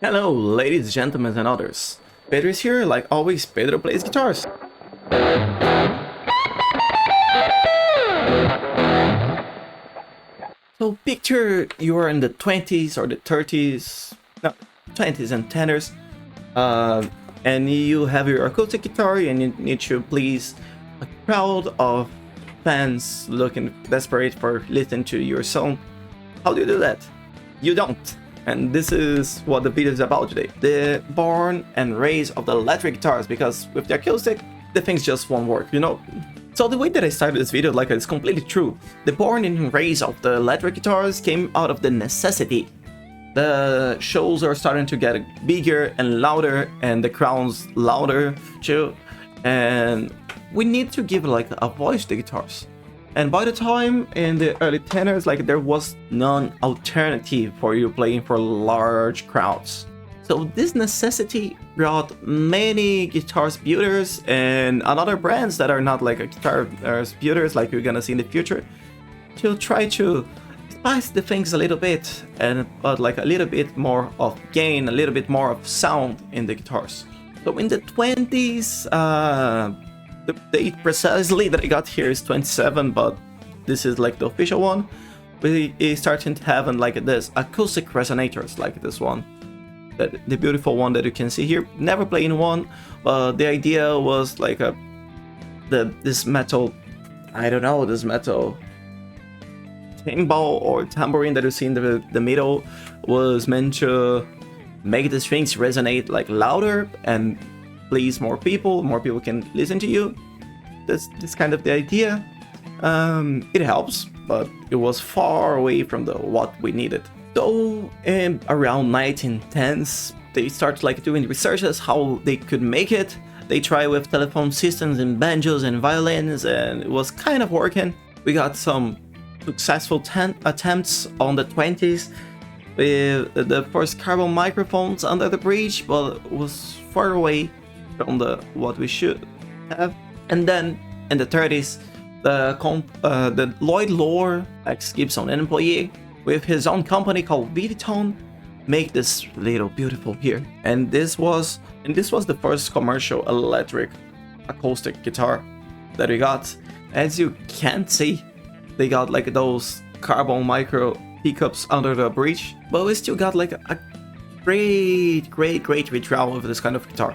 Hello, ladies, gentlemen, and others. Pedro is here, like always. Pedro plays guitars. So picture you are in the 20s or the 30s, no, 20s and 10s, and you have your acoustic guitar and you need to please a crowd of fans looking desperate for listening to your song. How do you do that? You don't. And this is what the video is about today. The born and raise of the electric guitars, because with the acoustic, the things just won't work, you know? So the way that I started this video, like, it's completely true. The born and raise of the electric guitars came out of the necessity. The shows are starting to get bigger and louder, and the crowds louder too. And we need to give like a voice to the guitars. And by the time in the early 10s, like, there was none alternative for you playing for large crowds. So this necessity brought many guitar builders and other brands that are not like a guitar builders like you're gonna see in the future to try to spice the things a little bit and put like a little bit more of gain, a little bit more of sound in the guitars. So in the 20s, the date precisely that I got here is 27, but this is like the official one. We started having like this acoustic resonators like this one, the beautiful one that you can see here. Never played in one, but the idea was like this metal, I don't know, this metal timbal or tambourine that you see in the middle was meant to make the strings resonate like louder and please more people can listen to you. That's kind of the idea. It helps, but it was far away from what we needed. So around 1910s, they started like doing researches how they could make it. They tried with telephone systems and banjos and violins, and it was kind of working. We got some successful attempts on the 20s with the first carbon microphones under the bridge, but it was far away from what we should have. And then in the 30s, the Lloyd Lohr, ex-Gibson employee, with his own company called Viviton, make this little beautiful here. And this was the first commercial electric acoustic guitar that we got. As you can see, they got like those carbon micro pickups under the bridge, but we still got like a great withdrawal of this kind of guitar.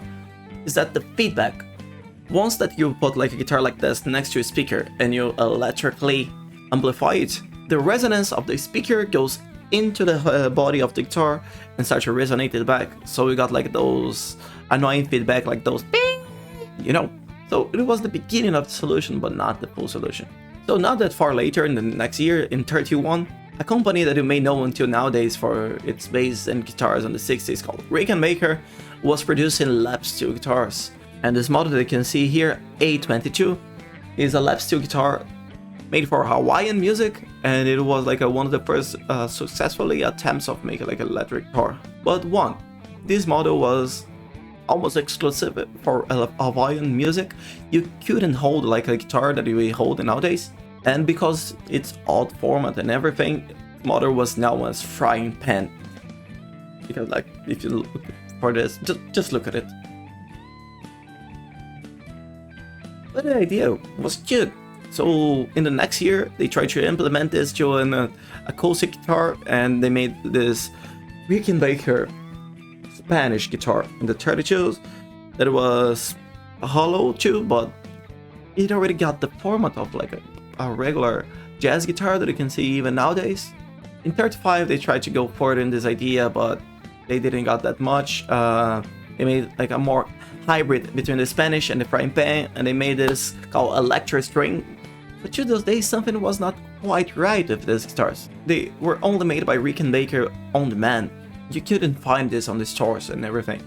Is that the feedback. Once that you put like a guitar like this next to a speaker and you electrically amplify it, the resonance of the speaker goes into the body of the guitar and starts to resonate it back. So we got like those annoying feedback, like those bing, you know. So it was the beginning of the solution, but not the full solution. So not that far later, in the next year, in 31, a company that you may know until nowadays for its bass and guitars in the 60s called Rickenbacker was producing lap steel guitars. And this model that you can see here, A22, is a lap steel guitar made for Hawaiian music, and it was like one of the first successfully attempts of making like an electric guitar. But this model was almost exclusive for Hawaiian music. You couldn't hold like a guitar that you hold nowadays, and because it's odd format and everything, the model was known as frying pan. Because like if you look for this, just look at it. But the idea was good. So in the next year, they tried to implement this to an acoustic guitar, and they made this Rickenbacker Spanish guitar in the 32s that was hollow too, but it already got the format of like a regular jazz guitar that you can see even nowadays. In 35, they tried to go further in this idea, but they didn't got that much. They made like a more hybrid between the Spanish and the frying pan, and they made this called electro string. But to those days, something was not quite right with these guitars. They were only made by Rickenbacker on demand. You couldn't find this on the stores and everything.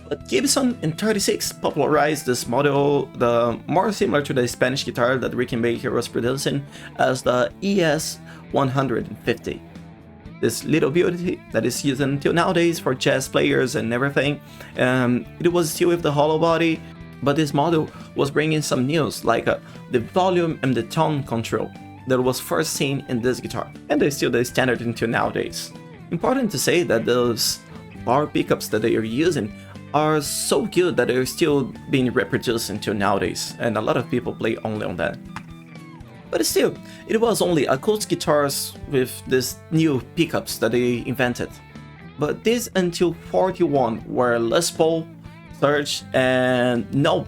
But Gibson in 36 popularized this model, the more similar to the Spanish guitar that Rickenbacker was producing as the ES 150. This little beauty that is used until nowadays for jazz players and everything. It was still with the hollow body, but this model was bringing some news, like the volume and the tone control that was first seen in this guitar, and they're still the standard until nowadays. Important to say that those bar pickups that they are using are so good that they're still being reproduced until nowadays, and a lot of people play only on that. But still, it was only acoustic guitars with these new pickups that they invented. But this until 41, where Les Paul surged, and no,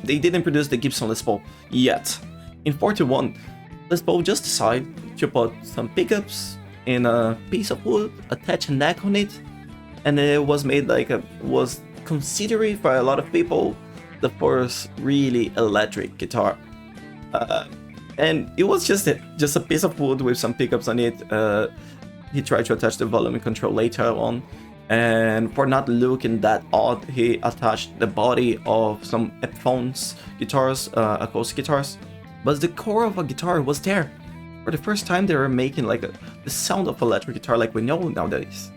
they didn't produce the Gibson Les Paul yet. In 41, Les Paul just decided to put some pickups in a piece of wood, attach a neck on it, and it was made like was considered by a lot of people the first really electric guitar. And it was just a piece of wood with some pickups on it. He tried to attach the volume control later on, and for not looking that odd, he attached the body of some headphones guitars, acoustic guitars. But the core of a guitar was there. For the first time, they were making like the sound of electric guitar like we know nowadays.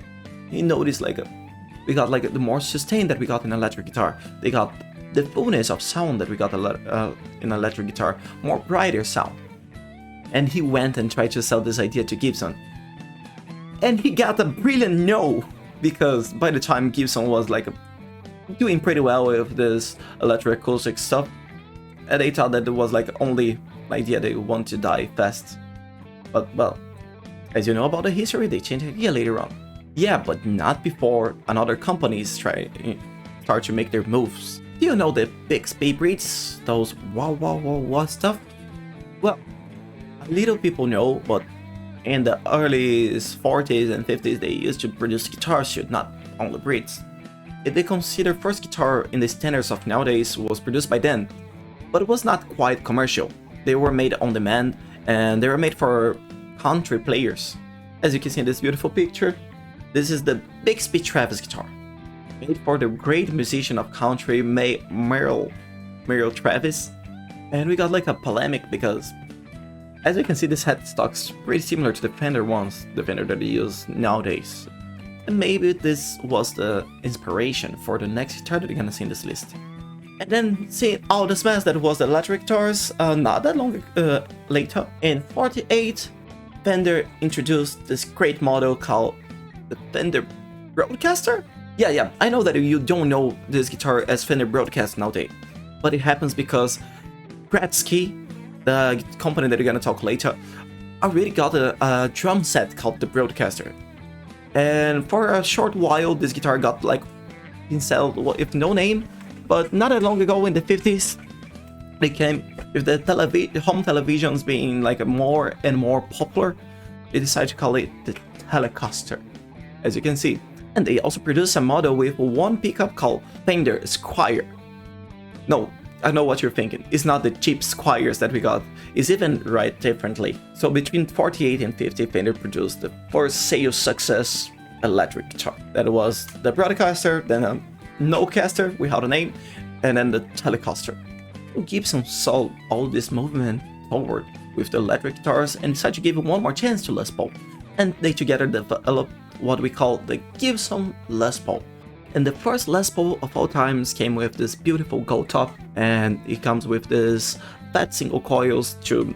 He noticed we got like the more sustain that we got in electric guitar. They got the fullness of sound that we got in electric guitar, more brighter sound. And he went and tried to sell this idea to Gibson. And he got a brilliant no, because by the time Gibson was like doing pretty well with this electroacoustic stuff, and they thought that it was like only idea they want to die fast. But well, as you know about the history, they changed idea later on. Yeah, but not before another companies start to make their moves. Do you know the Bixby breeds? Those wow stuff? Well, little people know, but in the early 40s and 50s they used to produce guitars, not only breeds. They consider first guitar in the standards of nowadays was produced by them, but it was not quite commercial. They were made on demand, and they were made for country players. As you can see in this beautiful picture, this is the Bixby Travis guitar, made for the great musician of country, Merle Travis. And we got like a polemic because, as you can see, this headstock's pretty similar to the Fender ones, the Fender that they use nowadays. And maybe this was the inspiration for the next guitar that you're gonna see in this list. And then seeing all this mess that was the electric guitars, not that long later, in 48, Fender introduced this great model called the Fender Broadcaster? Yeah, I know that you don't know this guitar as Fender Broadcaster nowadays, but it happens because Gretzky, the company that you're gonna talk later, already got a drum set called the Broadcaster. And for a short while, this guitar got like been sold with no name, but not that long ago in the 50s, they came with the home televisions being like more and more popular. They decided to call it the Telecaster, as you can see. And they also produced a model with one pickup called Fender Squire. No, I know what you're thinking. It's not the cheap Squires that we got. It's even right differently. So between 48 and 50, Fender produced the first sales success electric guitar. That was the Broadcaster, then a No-Caster without a name, and then the Telecaster. Gibson saw all this movement forward with the electric guitars and decided to give one more chance to Les Paul. And they together developed what we call the Gibson Les Paul. And the first Les Paul of all times came with this beautiful gold top, and it comes with this fat single coils to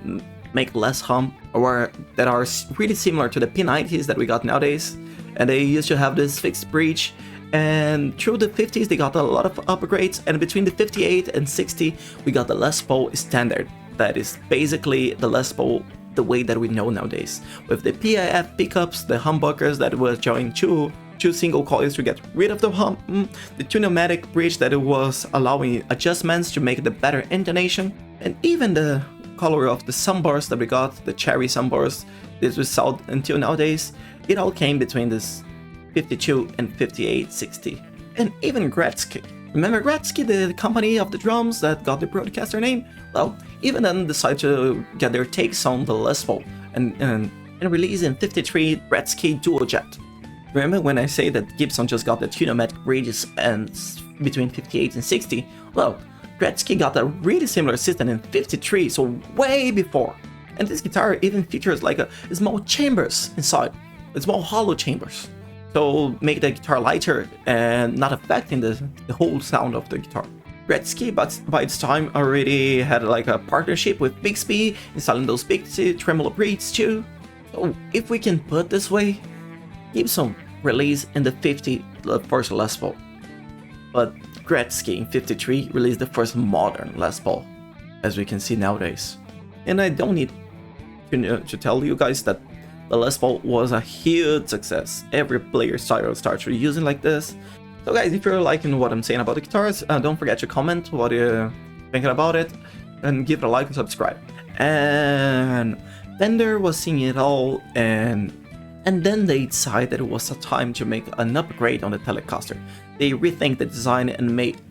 make less hum, or that are really similar to the P90s that we got nowadays. And they used to have this fixed bridge, and through the 50s they got a lot of upgrades, and between the 58 and 60 we got the Les Paul Standard. That is basically the Les Paul the way that we know nowadays, with the PIF pickups, the humbuckers that were joined two single coils to get rid of the hum, the two pneumatic bridge that it was allowing adjustments to make the better intonation, and even the color of the sunburst that we got, the cherry sunburst, this was sold until nowadays. It all came between this 52 and 58-60. And even Gretzky. Remember Gretzky, the company of the drums that got the Broadcaster name? Well, even then decided to get their takes on the Les Paul and release in 53 Gretzky Dual Jet. Remember when I say that Gibson just got the two pneumatic bridges and between 58 and 60? Well, Gretzky got a really similar system in 53, so way before. And this guitar even features like a small chambers inside, small hollow chambers, so make the guitar lighter and not affecting the whole sound of the guitar. Gretzky, but by its time already had like a partnership with Bixby, installing those Bixby tremolo bridges too. So if we can put this way, Gibson released in the 50 the first Les Paul, but Gretzky in '53 released the first modern Les Paul, as we can see nowadays. And I don't need to tell you guys that the Les Paul was a huge success. Every player starts reusing like this. So guys, if you're liking what I'm saying about the guitars, don't forget to comment what you're thinking about it, and give it a like and subscribe. And Fender was seeing it all, and then they decided it was a time to make an upgrade on the Telecaster. They rethink the design and made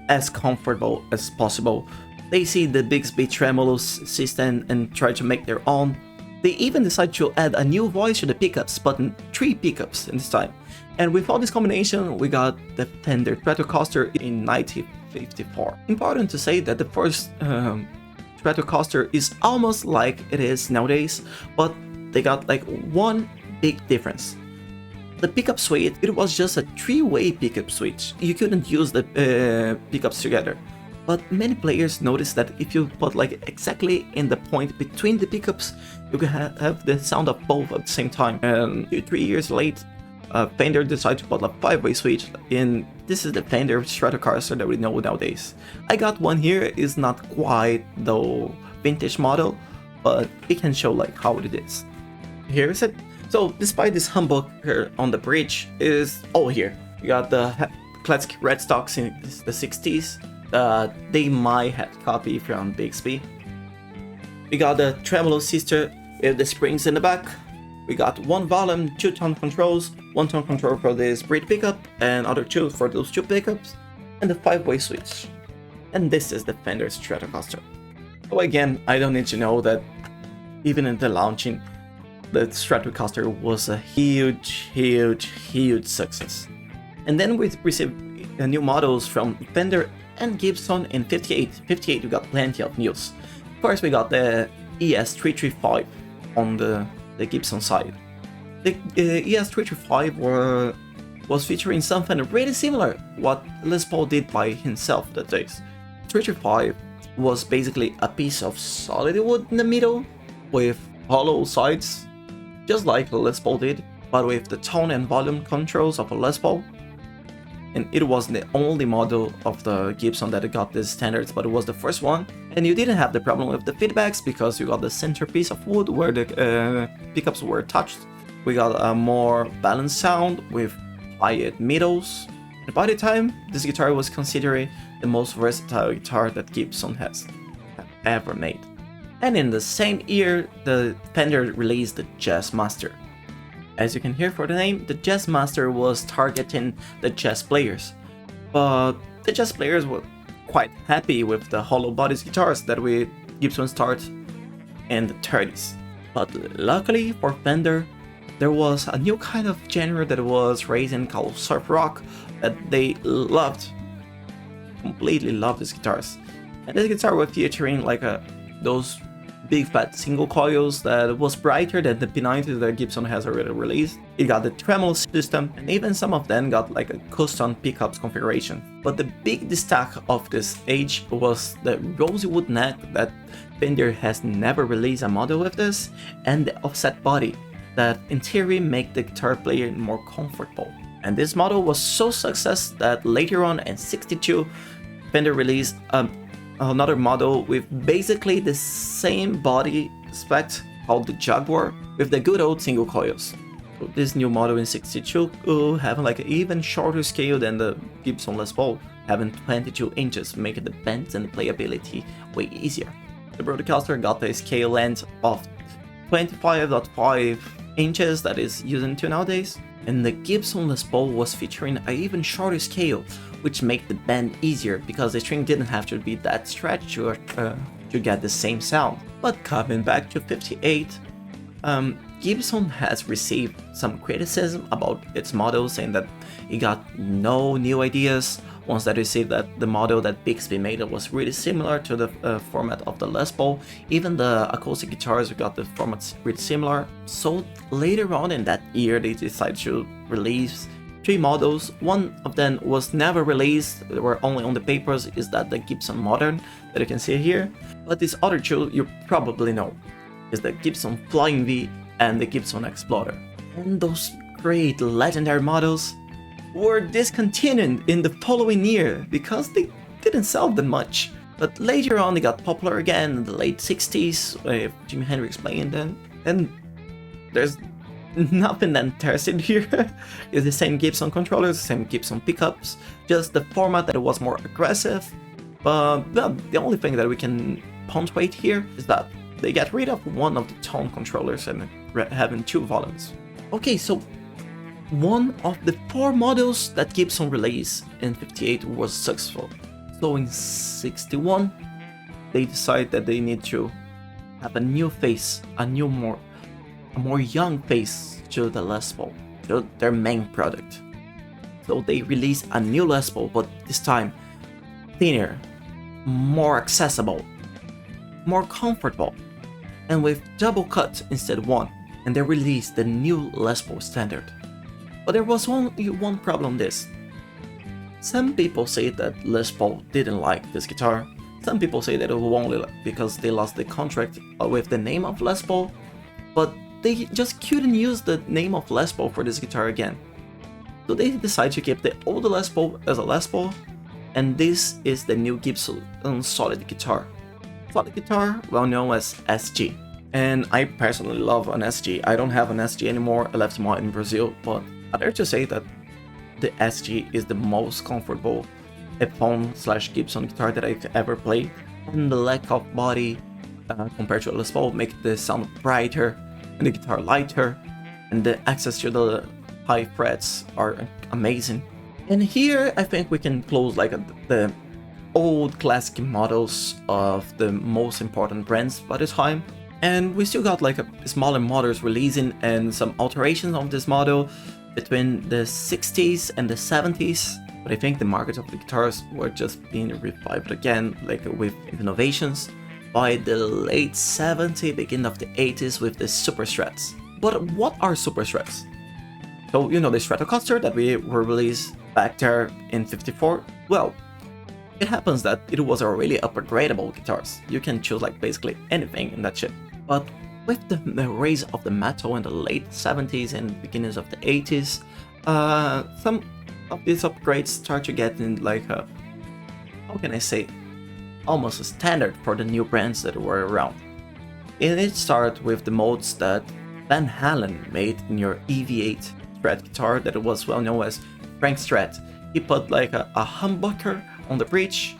as comfortable as possible. They see the Bixby tremolo system and try to make their own. They even decided to add a new voice to the pickups, but 3 pickups in this time. And with all this combination, we got the Fender Stratocaster in 1954. Important to say that the first Stratocaster is almost like it is nowadays, but they got like one big difference. The pickup switch, it was just a 3-way pickup switch. You couldn't use the pickups together. But many players noticed that if you put like exactly in the point between the pickups, you can have the sound of both at the same time. And 2-3 years late, Fender decided to put a 5-way switch, and this is the Fender Stratocaster that we know nowadays. I got one here. It's not quite the vintage model, but it can show like how it is. Here is it. So despite this humbucker on the bridge is all here. You got the classic red stocks in the 60s. They might have copied from Bixby. We got the tremolo sister with the springs in the back. We got 1 volume, 2 tone controls, 1 tone control for this bridge pickup, and other 2 for those 2 pickups, and the 5-way switch. And this is the Fender Stratocaster. So again, I don't need to know that even in the launching, the Stratocaster was a huge success. And then we received new models from Fender and Gibson in '58. '58 we got plenty of news. First we got the ES335 on the Gibson side. The ES335 was featuring something really similar what Les Paul did by himself that days. 335 was basically a piece of solid wood in the middle with hollow sides, just like Les Paul did, but with the tone and volume controls of a Les Paul. And it wasn't the only model of the Gibson that got these standards, but it was the first one. And you didn't have the problem with the feedbacks because you got the centerpiece of wood where the pickups were touched. We got a more balanced sound with quiet middles. And by the time, this guitar was considered the most versatile guitar that Gibson has ever made. And in the same year, the Fender released the Jazzmaster. As you can hear for the name, the Jazzmaster was targeting the jazz players, but the jazz players were quite happy with the hollow bodies guitars that Gibson started in the 30s. But luckily for Fender, there was a new kind of genre that was raising called surf rock that they completely loved these guitars. And this guitar was featuring like those big fat single coils that was brighter than the P90 that Gibson has already released. It got the tremolo system, and even some of them got like a custom pickups configuration. But the big distinct of this age was the rosewood neck that Fender has never released a model with this, and the offset body that in theory make the guitar player more comfortable. And this model was so success that later on in '62, Fender released another model with basically the same body spec called the Jaguar with the good old single coils. So this new model in '62 having like an even shorter scale than the Gibson Les Paul, having 22 inches, making the bends and playability way easier. The Stratocaster got the scale length of 25.5 inches that is used until nowadays, and the Gibson Les Paul was featuring an even shorter scale, which made the bend easier because the string didn't have to be that stretched to get the same sound. But coming back to '58, Gibson has received some criticism about its model, saying that it got no new ideas. Once that you see that the model that Bixby made was really similar to the format of the Les Paul. Even the acoustic guitars got the formats really similar. So later on in that year, they decided to release 3 models. One of them was never released, they were only on the papers, is that the Gibson Modern that you can see here. But these other 2 you probably know, is the Gibson Flying V and the Gibson Explorer. And those great legendary models, were discontinued in the following year because they didn't sell that much. But later on, they got popular again in the late 60s, with Jimi Hendrix playing them. And there's nothing that interesting here. It's the same Gibson controllers, the same Gibson pickups, just the format that was more aggressive. But the only thing that we can punctuate here is that they get rid of one of the tone controllers and having 2 volumes. Okay, so one of the 4 models that Gibson released in '58 was successful. So in '61, they decide that they need to have a new face, a more young face to the Les Paul, to their main product. So they release a new Les Paul, but this time thinner, more accessible, more comfortable, and with double cut instead of one. And they released the new Les Paul Standard. But there was only one problem this. Some people say that Les Paul didn't like this guitar. Some people say that it was only because they lost the contract with the name of Les Paul, but they just couldn't use the name of Les Paul for this guitar again. So they decided to keep the old Les Paul as a Les Paul, and this is the new Gibson solid guitar. Solid guitar, well known as SG. And I personally love an SG. I don't have an SG anymore, I left mine in Brazil, but I dare to say that the SG is the most comfortable Epiphone/Gibson guitar that I've ever played. And the lack of body compared to a Les Paul make the sound brighter and the guitar lighter, and the access to the high frets are amazing. And here I think we can close like the old classic models of the most important brands by the time. And we still got like smaller models releasing and some alterations of this model between the 60s and the 70s. But I think the market of the guitars were just being revived again, like with innovations, by the late 70s, beginning of the 80s with the Super Strats. But what are Super Strats? So, you know, the Stratocaster that we were released back there in '54? Well, it happens that it was a really upgradable guitars. You can choose like basically anything in that shit. But with the rise of the metal in the late 70s and beginnings of the 80s, some of these upgrades start to get in like a, how can I say, almost a standard for the new brands that were around. And it started with the modes that Van Halen made in your EV8 Strat guitar that was well known as Frank Strat. He put like a humbucker on the bridge.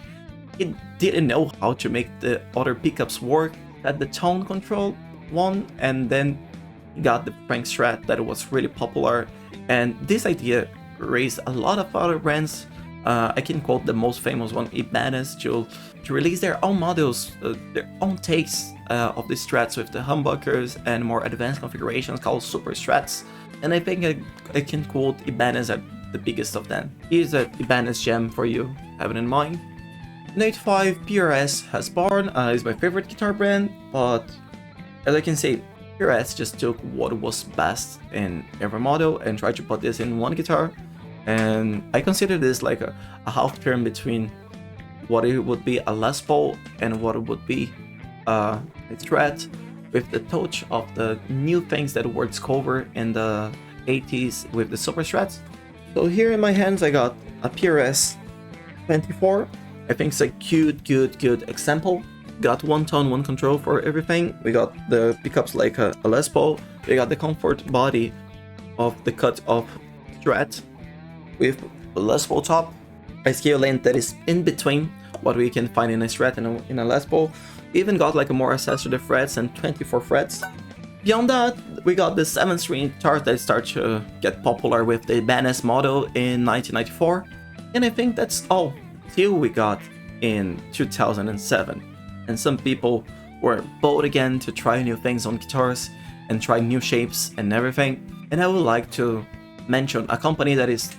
He didn't know how to make the other pickups work, had the tone control one, and then he got the Frank Strat that was really popular. And this idea raised a lot of other brands. I can quote the most famous one, Ibanez, to release their own models, their own takes of the Strats with the humbuckers and more advanced configurations called Super Strats. And I think I can quote Ibanez as the biggest of them. Here's a Ibanez gem for you, have it in mind. In '85, PRS has born, is my favorite guitar brand, but as I can say, PRS just took what was best in every model and tried to put this in one guitar. And I consider this like a half turn between what it would be a Les Paul and what it would be a Strat, with the touch of the new things that were discovered in the 80s with the Super Strats. So here in my hands I got a PRS 24. I think it's a good example. Got one tone, one control for everything. We got the pickups like a Les Paul. We got the comfort body of the cut of Strat with a Les Paul top, a scale length that is in between what we can find in a Strat and in a Les Paul. We even got like a more access to the frets and 24 frets. Beyond that, we got the 7-string guitars that start to get popular with the Ibanez model in 1994. And I think that's all till we got in 2007. And some people were bold again to try new things on guitars and try new shapes and everything. And I would like to mention a company that is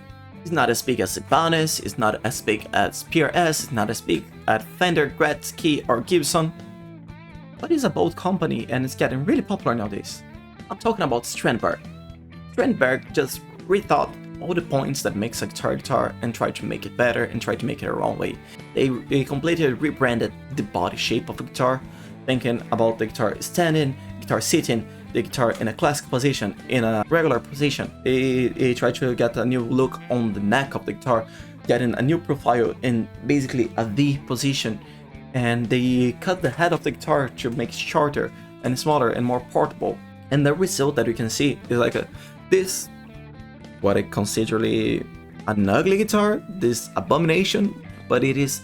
not as big as Ibanez, is not as big as PRS, is not as big as Fender, Gretzky or Gibson, but it's a bold company and it's getting really popular nowadays. I'm talking about Strandberg. Strandberg just rethought all the points that makes a guitar and tried to make it better and tried to make it their own way. They completely rebranded the body shape of the guitar, thinking about the guitar standing, guitar sitting, the guitar in a classic position, in a regular position. They try to get a new look on the neck of the guitar, getting a new profile in basically a V position, and they cut the head of the guitar to make it shorter and smaller and more portable. And the result that you can see is like this, what I consider an ugly guitar, this abomination, but it is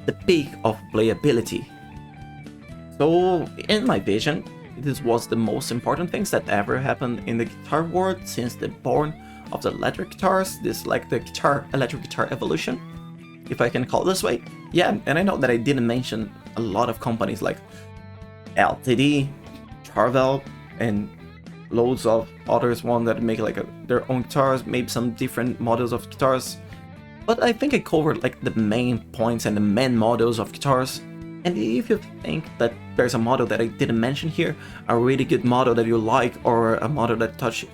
the peak of playability. So in my vision, this was the most important things that ever happened in the guitar world since the born of the electric guitars, this like the electric guitar evolution, if I can call it this way. Yeah, and I know that I didn't mention a lot of companies like LTD, Charvel, and loads of others one that make like their own guitars, maybe some different models of guitars. But I think I covered like the main points and the main models of guitars. And if you think that there's a model that I didn't mention here, a really good model that you like, or a model that touched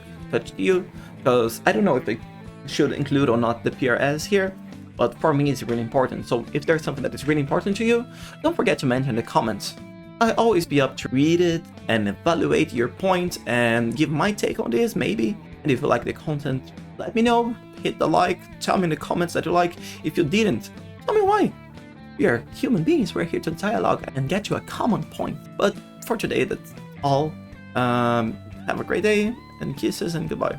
you, because I don't know if I should include or not the PRS here, but for me it's really important. So if there's something that is really important to you, don't forget to mention in the comments. I always be up to read it and evaluate your points and give my take on this maybe. And if you like the content, let me know, hit the like, tell me in the comments that you like. If you didn't, tell me why. We are human beings, we're here to dialogue and get to a common point. But for today, that's all. Have a great day, and kisses and goodbye.